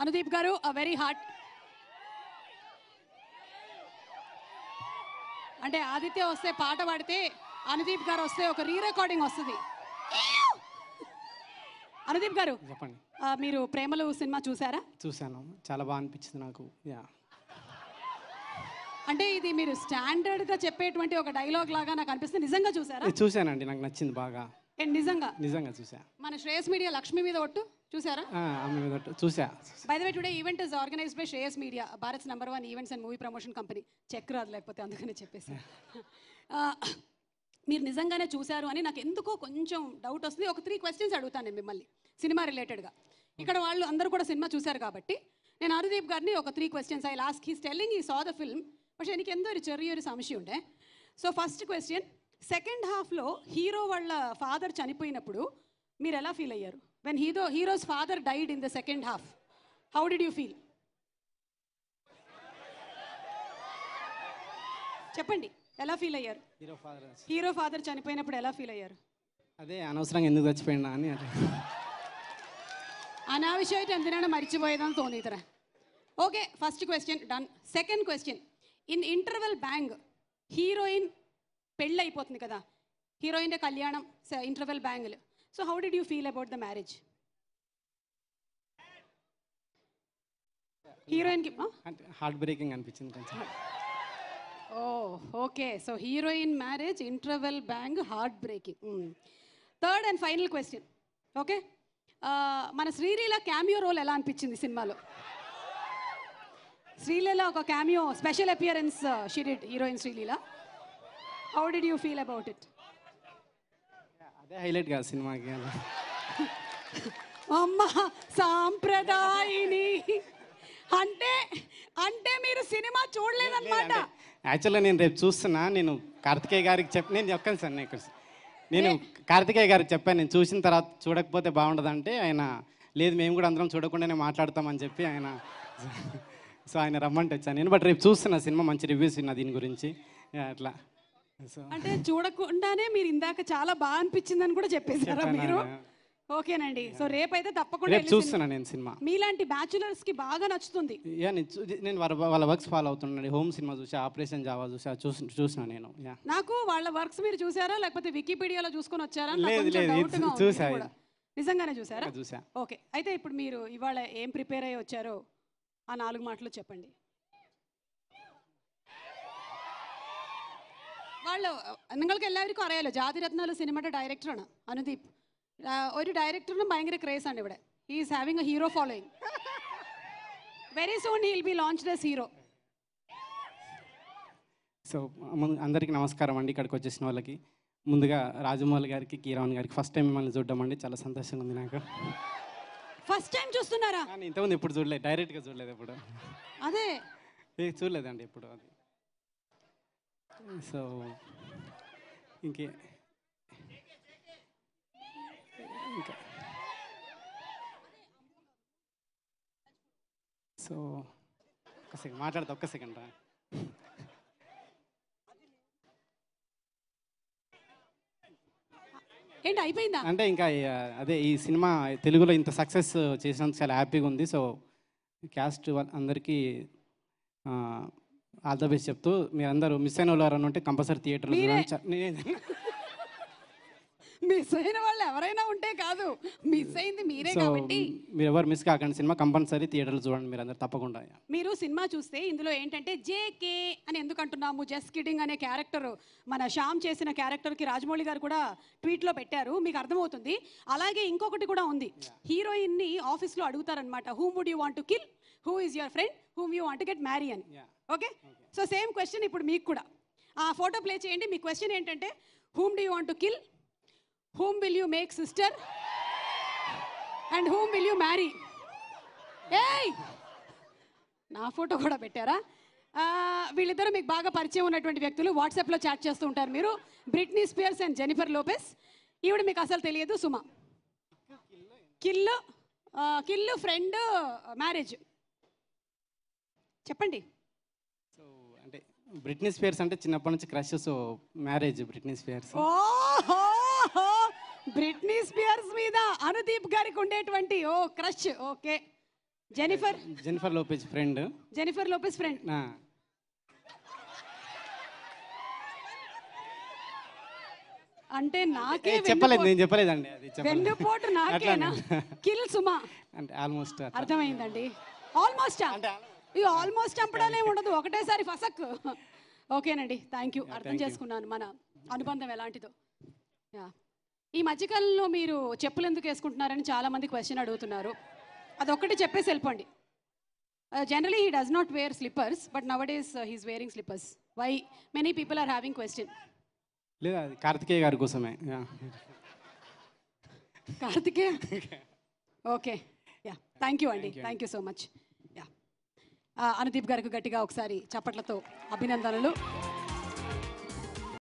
అనుదీప్ గారు very heart. అంటే ఆదిత్య వస్తే పాట పాడితే అనుదీప్ గారు వస్తే ఒక రీ రికార్డింగ్ వస్తుంది. అనుదీప్ గారు చెప్పండి. మీరు ప్రేమలు సినిమా చూసారా? చూశాను, చాలా బాగా అనిపించింది నాకు. యా, అంటే ఇది మీరు స్టాండర్డ్ గా చెప్పేటువంటి ఒక డైలాగ్ లాగా నాకు అనిపిస్తుంది. నిజంగా చూసారా? చూశానండి, నాకు నచ్చింది బాగా. నిజంగా నిజంగా చూసా. మన శ్రేయస్ మీడియా లక్ష్మి మీద ఒట్టు చూసారా? ఆమె మీద చూసా. By the way today event is organized by Shreyas media, భారత్స్ #1 events and movie promotion company. Check రాదు లేకపోతే, అందుకనే చెప్పేసి. మీరు నిజంగానే చూశారు అని నాకు ఎందుకో కొంచెం డౌట్ వస్తుంది. ఒక 3 క్వశ్చన్స్ అడుగుతాను నేను మిమ్మల్ని సినిమా రిలేటెడ్గా. ఇక్కడ వాళ్ళు అందరూ కూడా సినిమా చూశారు కాబట్టి నేను అనుదీప్ గారిని ఒక 3 questions I last. He's telling ఈ సా ద ఫిల్మ్, പക്ഷേ എനിക്ക് എന്തോ ഒരു ചെറിയൊരു സംശയമുണ്ട്. సో ఫస్ట్ క్వశ్చన్, సెకండ్ హాఫ్లో హీరో వాళ్ళ ఫాదర్ చనిపోయినప్పుడు మీరు ఎలా ఫీల్ అయ్యారు? When heroes father died in the second half, how did you feel? చెప్పండి, ఎలా ఫీల్ అయ్యారు? హీరో ఫాదర్ చనిపోయినప్పుడు ఎలా ఫీల్ అయ్యారు? అదే అనవసరంగా ఎందుకు చచ్చిపోయినా అని. അനാവശ്യമായിട്ട് എന്തിനാണ് മരിച്ചുപോയതെന്ന് തോന്നിയിത്ര. Okay, first question done. Second question, in interval bang heroine పెళ్ళి అయిపోతుంది కదా, హీరోయిన్ కళ్యాణం ఇంటర్వెల్ బ్యాంగ్లు. So how did you feel about the marriage? హీరోయిన్కి హార్ట్ బ్రేకింగ్ అనిపించింది కొంచెం. Oh okay, so heroine marriage interval bang heart breaking. Third and final question. Okay, మన Sreeleela cameo role ఎలా అనిపించింది సినిమాలో? శ్రీలీల ఒక cameo special appearance she did, heroine Sreeleela. How did you feel about it? అదే highlight కాదు సినిమాకి. అమ్మ సాంప్రదాయిని అంటే అంటే మీరు సినిమా చూడలేదన్నమాట. యాక్చువల్గా నేను రేపు చూస్తున్నా. నేను కార్తికేయ గారికి నేను చెప్పాను సార్, నేను కార్తికేయ గారికి చెప్పాను, నేను చూసిన తర్వాత చూడకపోతే బాగుండదంటే ఆయన లేదు మేము కూడా అందరం చూడకుండానే మాట్లాడతామని చెప్పి ఆయన, సో ఆయన రమ్మంటే వచ్చాను నేను. బట్ రేపు చూస్తున్నా సినిమా, మంచి రివ్యూస్ విన్నా దీని గురించి అట్లా. సో అంటే చూడకుండానే మీరు ఇందాక చాలా బాగా అనిపించిందని కూడా చెప్పేశారా మీరు? ఓకేనండి, సో రేపైతే తప్పకుండా చూస్తున్నా నేను సినిమా. మీలాంటి బ్యాచులర్స్ కి బాగా నచ్చుతుంది. నేను వాళ్ళ వర్క్స్ ఫాలో అవుతున్నాను. హోమ్ సినిమా చూసా, ఆపరేషన్ జావా చూసినా నేను. నాకు వాళ్ళ వర్క్స్ మీరు చూసారా లేకపోతే వికీపీడియాలో చూసుకొని వచ్చారా? చూసా. నిజంగానే చూసారా? చూసా. ఓకే, అయితే ఇప్పుడు మీరు ఇవాళ ఏం ప్రిపేర్ అయ్యి వచ్చారో ఆ 4 మాటలు చెప్పండి. వాళ్ళు നിങ്ങൾക്ക് എല്ലാവർക്കും അറിയാലോ ജാതിരത്നാല് സിനിമയുടെ ഡയറക്ടറാണ് അനുദീപ്. ഒരു ഡയറക്ടറിനും ഭയങ്കര ക്രേസ് ആണ് ഇവിടെ. He is having A hero following. Very soon he will be launched as hero. So అందరికీ నమస్కారం అండి. ఇక్కడికి వచ్చేసిన వాళ్ళకి ముందుగా రాజమౌళి గారికి, కీరవాణి గారికి ఫస్ట్ టైం మిమ్మల్ని చూడడం అండి, చాలా సంతోషంగా ఉంది నాకు. ఫస్ట్ టైం చూస్తున్నారా? ఇంతకుముందు ఎప్పుడు చూడలేదు, డైరెక్ట్గా చూడలేదు ఎప్పుడు. అదే చూడలేదండి ఎప్పుడు అది. సో ఇంకా సో ఒక్క సెకండ్ మాట్లాడతా, ఒక్క సెకండ్ రా. ఏంటి అయిపోయిందా? అంటే ఇంకా అదే ఈ సినిమా తెలుగులో ఇంత సక్సెస్ చేసినందుకు చాలా హ్యాపీగా ఉంది. సో క్యాస్ట్ అందరికీ ఆల్ ద బెస్ట్ చెప్తూ, మీరందరూ మిస్ అయిన వాళ్ళు ఎవరైనా ఉంటే కంపల్సరీ థియేటర్లో మిస్ అయిన వాళ్ళు ఎవరైనా ఉంటే కాదు, మిస్ అయింది మీరే కాబట్టి మీరు ఎవరు మిస్ కాకండి. సినిమా కంపల్సరీ థియేటర్లో చూడండి మీరు అందరు తప్పకుండా. మీరు సినిమా చూస్తే ఇందులో ఏంటంటే జేకే అని ఎందుకు అంటున్నాము, జస్ట్ కిడింగ్ అనే క్యారెక్టర్ మన శ్యామ్ చేసిన క్యారెక్టర్కి రాజమౌళి గారు కూడా ట్వీట్లో పెట్టారు, మీకు అర్థమవుతుంది. అలాగే ఇంకొకటి కూడా ఉంది, హీరోయిన్ని ఆఫీస్లో అడుగుతారనమాట, whom would you want to kill, who is your friend, whom you want to get marry అని. ఓకే, సో సేమ్ క్వశ్చన్ ఇప్పుడు మీకు కూడా. ఆ ఫోటో ప్లే చేయండి. మీ క్వశ్చన్ ఏంటంటే whom do you want to kill, whom will you make sister, and whom will you marry? Hey, నా photo కూడా పెట్టారా? వీళ్ళిద్దరూ మీకు బాగా పరిచయం ఉన్నటువంటి వ్యక్తులు, వాట్సాప్లో చాట్ చేస్తూ ఉంటారు మీరు. Britney spheres and Jennifer Lopez. ఈవిడ మీకు అసలు తెలియదు, సుమ. కిల్లు ఫ్రెండ్ మ్యారేజ్ చెప్పండి. సో అంటే బ్రిట్నీ స్పియర్స్ అంటే చిన్నప్పటి నుంచి crush, so marriage Britney spheres. Britney spheres మీద అనుదీప్ గారికి ఉండేటువంటి crush. Okay, Jennifer Jennifer Lopez friend. Jennifer Lopez friend. అంటే నాకే చెప్పలేదు, నేను చెప్పలేదండి. అది వెన్నుపోటు నాకేనా? కిల్ సుమా అంటే ఆల్మోస్ట్ అర్థమైందండి. ఆల్మోస్ట్ ఇక ఆల్మోస్ట్ చంపడాలే ఉండదు, ఒకటేసారి ఫసక్. ఓకేనండి, థ్యాంక్ యూ. అర్థం చేసుకున్నాను మన అనుబంధం ఎలాంటిదో. యా, ఈ మధ్యకాలంలో మీరు చెప్పులు ఎందుకు వేసుకుంటున్నారని చాలా మంది క్వశ్చన్ అడుగుతున్నారు. అదొక్కటి చెప్పేసి వెళ్ళిపోండి. Generally he does not wear slippers, but nowadays he's wearing slippers. Why many people are having question. లేదా అది కార్తికేయ గారి కోసమే. Karthikeya, okay. Yeah, thank you అండి, thank you so much. Yeah, Anudeep గారికి గట్టిగా ఒకసారి చప్పట్లతో అభినందనలు.